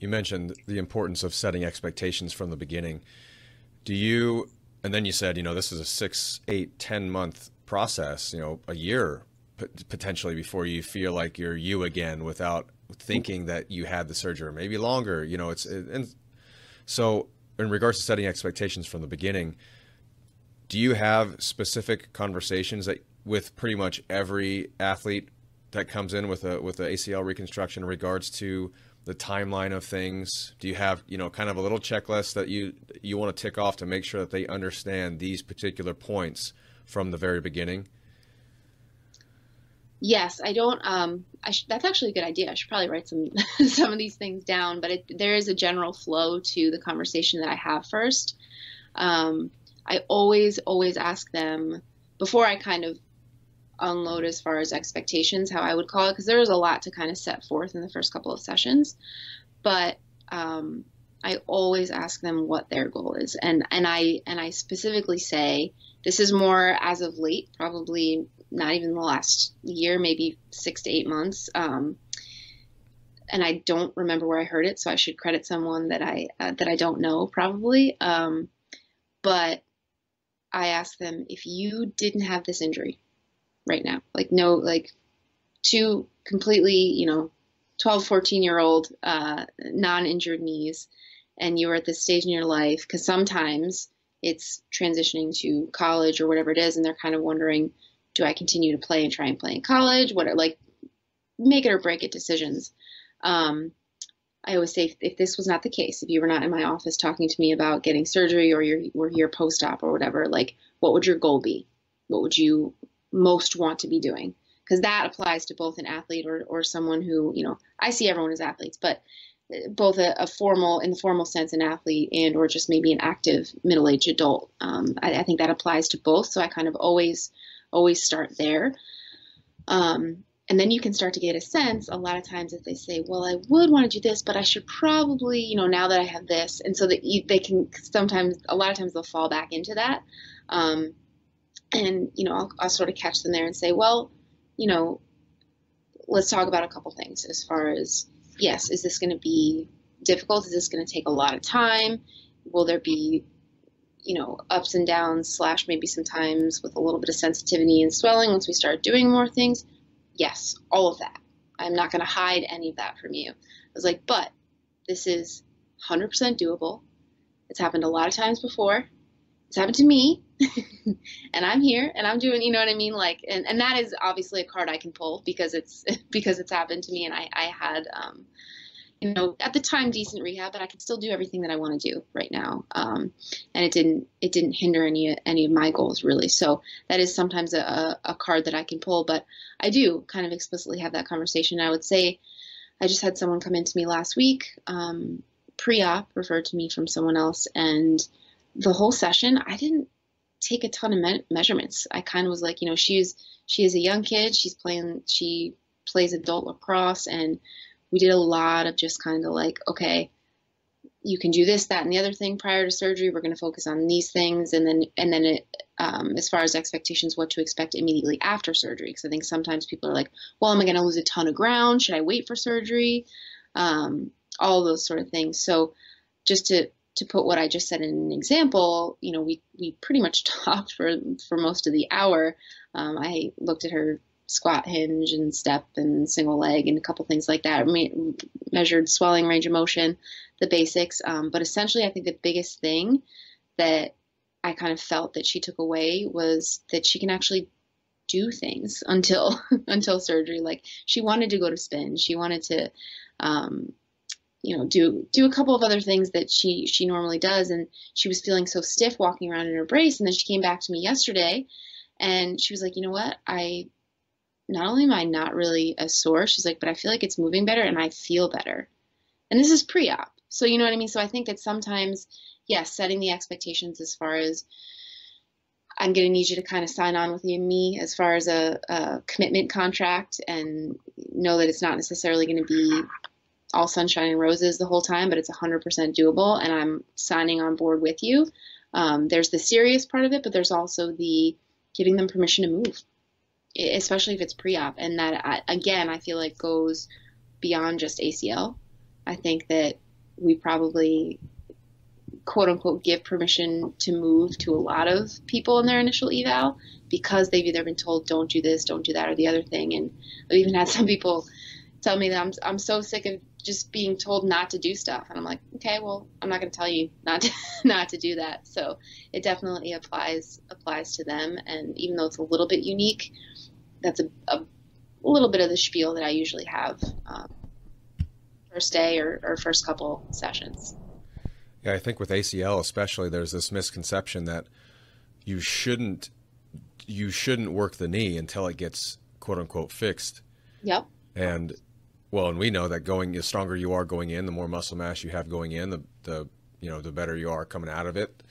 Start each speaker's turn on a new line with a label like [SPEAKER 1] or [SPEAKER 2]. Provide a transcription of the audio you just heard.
[SPEAKER 1] You mentioned the importance of setting expectations from the beginning. Do you, and then you said, this is a 6, 8, 10-month process, a year potentially before you feel like you're you again without thinking that you had the surgery, or maybe longer, and so in regards to setting expectations from the beginning, do you have specific conversations that with pretty much every athlete that comes in with a ACL reconstruction in regards to the timeline of things? Do you have, kind of a little checklist that you want to tick off to make sure that they understand these particular points from the very beginning?
[SPEAKER 2] Yes, I don't, that's actually a good idea. I should probably write some of these things down, but there is a general flow to the conversation that I have first. I always ask them before I kind of unload as far as expectations, how I would call it, because there is a lot to kind of set forth in the first couple of sessions. But I always ask them what their goal is, and I specifically say this is more as of late, probably not even the last year, maybe 6 to 8 months. And I don't remember where I heard it, so I should credit someone that I don't know probably. But I ask them, if you didn't have this injury right now, two completely, 12, 14-year-old, non-injured knees, and you were at this stage in your life, because sometimes it's transitioning to college or whatever it is, and they're kind of wondering, do I continue to play and try and play in college? What are make it or break it decisions. I always say, if this was not the case, if you were not in my office talking to me about getting surgery, or we're here post-op or whatever, what would your goal be? What would you most want to be doing? Because that applies to both an athlete or someone who, I see everyone as athletes, but both in the formal sense, an athlete and or just maybe an active middle-aged adult. I think that applies to both. So I kind of always start there. And then you can start to get a sense, a lot of times, if they say, well, I would want to do this, but I should probably, now that I have this. And so that they can a lot of times they'll fall back into that. And, I'll sort of catch them there and say, well, let's talk about a couple things as far as, yes, is this going to be difficult? Is this going to take a lot of time? Will there be, ups and downs / maybe sometimes with a little bit of sensitivity and swelling once we start doing more things? Yes, all of that. I'm not going to hide any of that from you. I was like, but this is 100% doable. It's happened a lot of times before. It's happened to me and I'm here and I'm doing, you know what I mean? And that is obviously a card I can pull because it's happened to me. And I had, at the time, decent rehab, but I could still do everything that I want to do right now. And it didn't hinder any of my goals really. So that is sometimes a card that I can pull, but I do kind of explicitly have that conversation. I would say I just had someone come into me last week, pre-op, referred to me from someone else. And the whole session, I didn't take a ton of measurements. I kind of was like, she is a young kid. She plays adult lacrosse, and we did a lot of just kind of okay, you can do this, that, and the other thing prior to surgery. We're going to focus on these things. And then it, as far as expectations, what to expect immediately after surgery. Because I think sometimes people are like, well, am I going to lose a ton of ground? Should I wait for surgery? All those sort of things. So just to put what I just said in an example, we pretty much talked for most of the hour. I looked at her squat hinge and step and single leg and a couple things like that. Measured swelling, range of motion, the basics. But essentially, I think the biggest thing that I kind of felt that she took away was that she can actually do things until surgery. She wanted to go to spin. She wanted to, do a couple of other things that she normally does. And she was feeling so stiff walking around in her brace. And then she came back to me yesterday and she was like, you know what? Not only am I not really as sore, she's like, but I feel like it's moving better and I feel better. And this is pre-op. So you know what I mean? So I think that sometimes, yes, setting the expectations as far as I'm going to need you to kind of sign on with me as far as a commitment contract, and know that it's not necessarily going to be all sunshine and roses the whole time, but it's 100% doable and I'm signing on board with you. There's the serious part of it, but there's also the giving them permission to move, especially if it's pre-op. And that, again, I feel like goes beyond just ACL. I think that we probably quote unquote give permission to move to a lot of people in their initial eval because they've either been told don't do this, don't do that, or the other thing. And I've even had some people tell me that I'm so sick of just being told not to do stuff, and I'm like, okay, well, I'm not going to tell you not to do that. So it definitely applies to them, and even though it's a little bit unique, that's a little bit of the spiel that I usually have first day or first couple sessions.
[SPEAKER 1] Yeah, I think with ACL especially, there's this misconception that you shouldn't work the knee until it gets quote unquote fixed.
[SPEAKER 2] Yep.
[SPEAKER 1] And we know that the stronger you are going in, the more muscle mass you have going in, the better you are coming out of it.